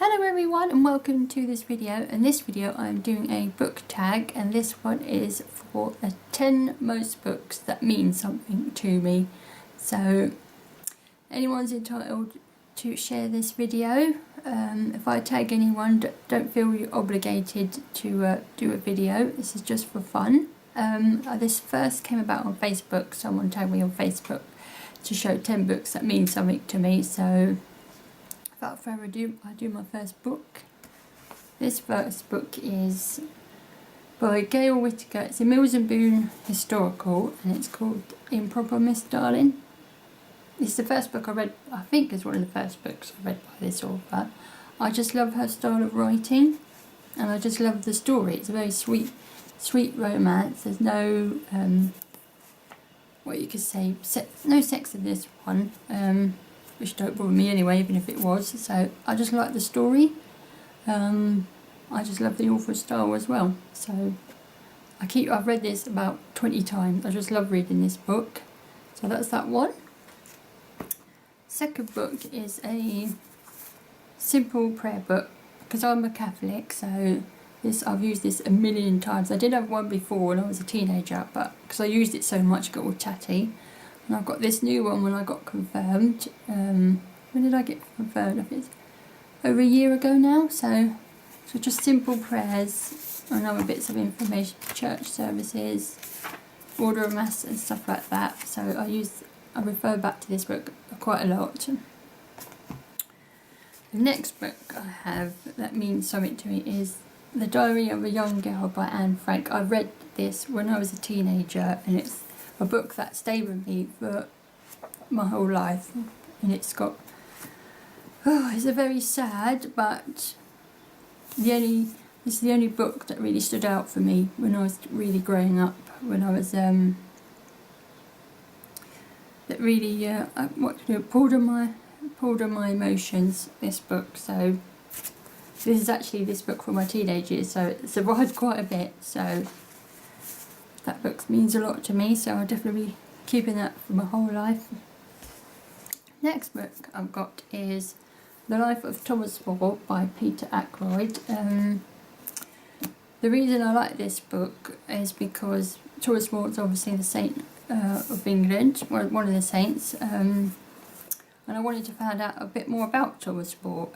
Hello everyone and welcome to this video. In this video I'm doing a book tag, and this one is for the 10 most books that mean something to me. So anyone's entitled to share this video. If I tag anyone, don't feel you're obligated to do a video. This is just for fun. This first came about on Facebook. Someone tagged me on Facebook to show 10 books that mean something to me. So without further ado, I'll do my first book. This first book is by Gail Whittaker. It's a Mills and Boon historical, and it's called Improper Miss Darling. This is the first book I read, I think is one of the first books I read by this author. I just love her style of writing, and I just love the story. It's a very sweet romance. There's no, what you could say, no sex in this one. Which don't bother me anyway, even if it was. So I just like the story. I just love the author's style as well. So I've read this about 20 times. I just love reading this book. So that's that one. Second book is a simple prayer book, because I'm a Catholic, so I've used this a million times. I did have one before when I was a teenager, but because I used it so much, it got all tatty. And I've got this new one when I got confirmed. When did I get confirmed? I think it's over a year ago now. So just simple prayers and other bits of information, church services, order of mass and stuff like that. So I refer back to this book quite a lot. The next book I have that means something to me is The Diary of a Young Girl by Anne Frank. I read this when I was a teenager, and it's a book that stayed with me for my whole life. And it's a very sad, but this is the only book that really stood out for me when I was really growing up, when I was that really pulled on my emotions, this book. So this is actually this book for my teenage years, so it survived quite a bit. So that book means a lot to me, so I'll definitely be keeping that for my whole life. Next book I've got is The Life of Thomas More by Peter Ackroyd. The reason I like this book is because Thomas More is obviously the saint of England, one of the saints, and I wanted to find out a bit more about Thomas More.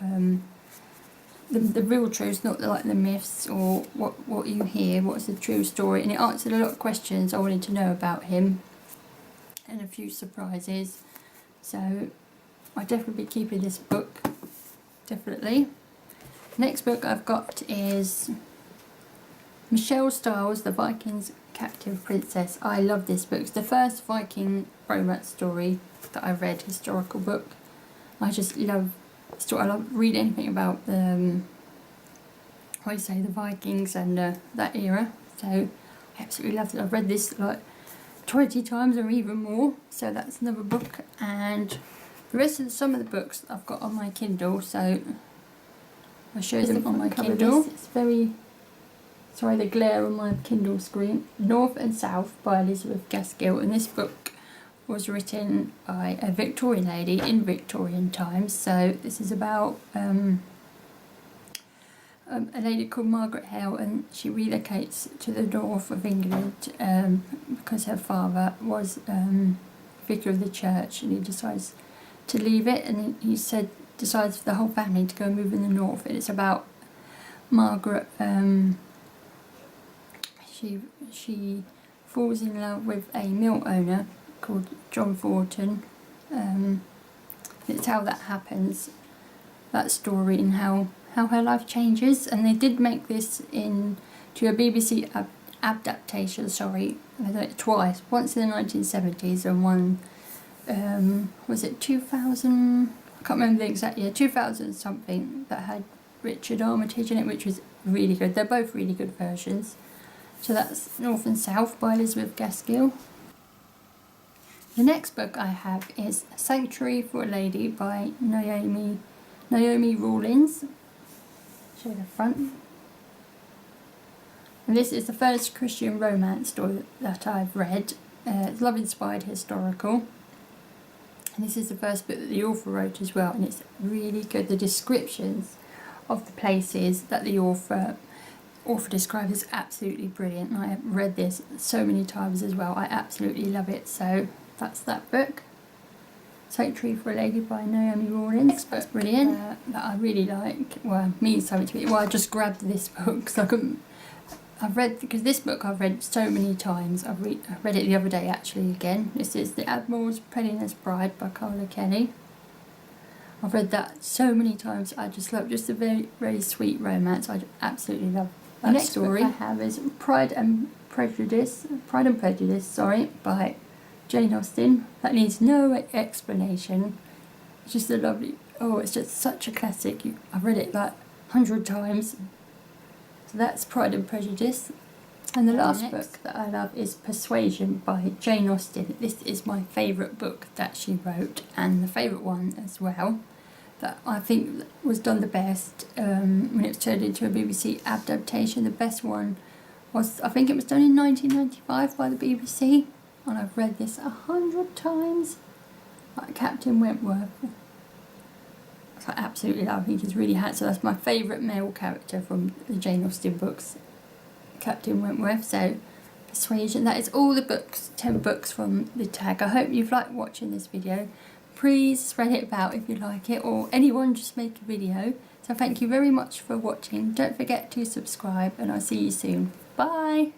The real truth, not like the myths or what you hear, what's the true story. And it answered a lot of questions I wanted to know about him, and a few surprises. So I'll definitely be keeping this book, definitely. Next book I've got is Michelle Stiles, The Viking's Captive Princess. I love this book. It's the first Viking romance story that I read, historical book. I just love I love read anything about the Vikings and that era. So I absolutely love it. I've read this like 20 times or even more. So that's another book. And the rest of some of the books I've got on my Kindle. So I'll show them on my Kindle. It's very the glare on my Kindle screen. North and South by Elizabeth Gaskell, and this book was written by a Victorian lady in Victorian times. So this is about a lady called Margaret Hale, and she relocates to the north of England because her father was vicar of the church, and he decides to leave it, and he decides for the whole family to go and move in the north. And it's about Margaret. She falls in love with a mill owner called John Thornton. It's how that happens, that story, and how her life changes. And they did make this into a BBC adaptation, they did it twice, once in the 1970s and one, was it 2000, I can't remember the exact year, 2000 something, that had Richard Armitage in it, which was really good. They're both really good versions. So that's North and South by Elizabeth Gaskell. The next book I have is Sanctuary for a Lady by Naomi Rawlins. Show the front. And this is the first Christian romance story that I've read. It's love-inspired historical. And this is the first book that the author wrote as well, and it's really good. The descriptions of the places that the author describes is absolutely brilliant, and I have read this so many times as well. I absolutely love it. So that's that book, Sanctuary for a Lady by Naomi Rawlins. Next book's brilliant, that I really like, well, means something to me. Well, I just grabbed this book so I couldn't. Because this book I've read so many times. I read it the other day actually again. This is The Admiral's Penniless Bride by Carla Kelly. I've read that so many times. I just love just a very, very sweet romance. I absolutely love that. The next story I have is Pride and Prejudice, by Jane Austen. That needs no explanation. It's just a lovely, it's just such a classic. I've read it like 100 times. So that's Pride and Prejudice. And the last book that I love is Persuasion by Jane Austen. This is my favourite book that she wrote, and the favourite one as well, that I think was done the best when it was turned into a BBC adaptation. The best one was, I think it was done in 1995 by the BBC, and I've read this 100 times. Like Captain Wentworth. I absolutely love. I think he's really handsome. That's my favourite male character from the Jane Austen books, Captain Wentworth. So Persuasion, that is all the books, 10 books from the tag. I hope you've liked watching this video. Please spread it about if you like it, or anyone just make a video. So thank you very much for watching. Don't forget to subscribe, and I'll see you soon. Bye.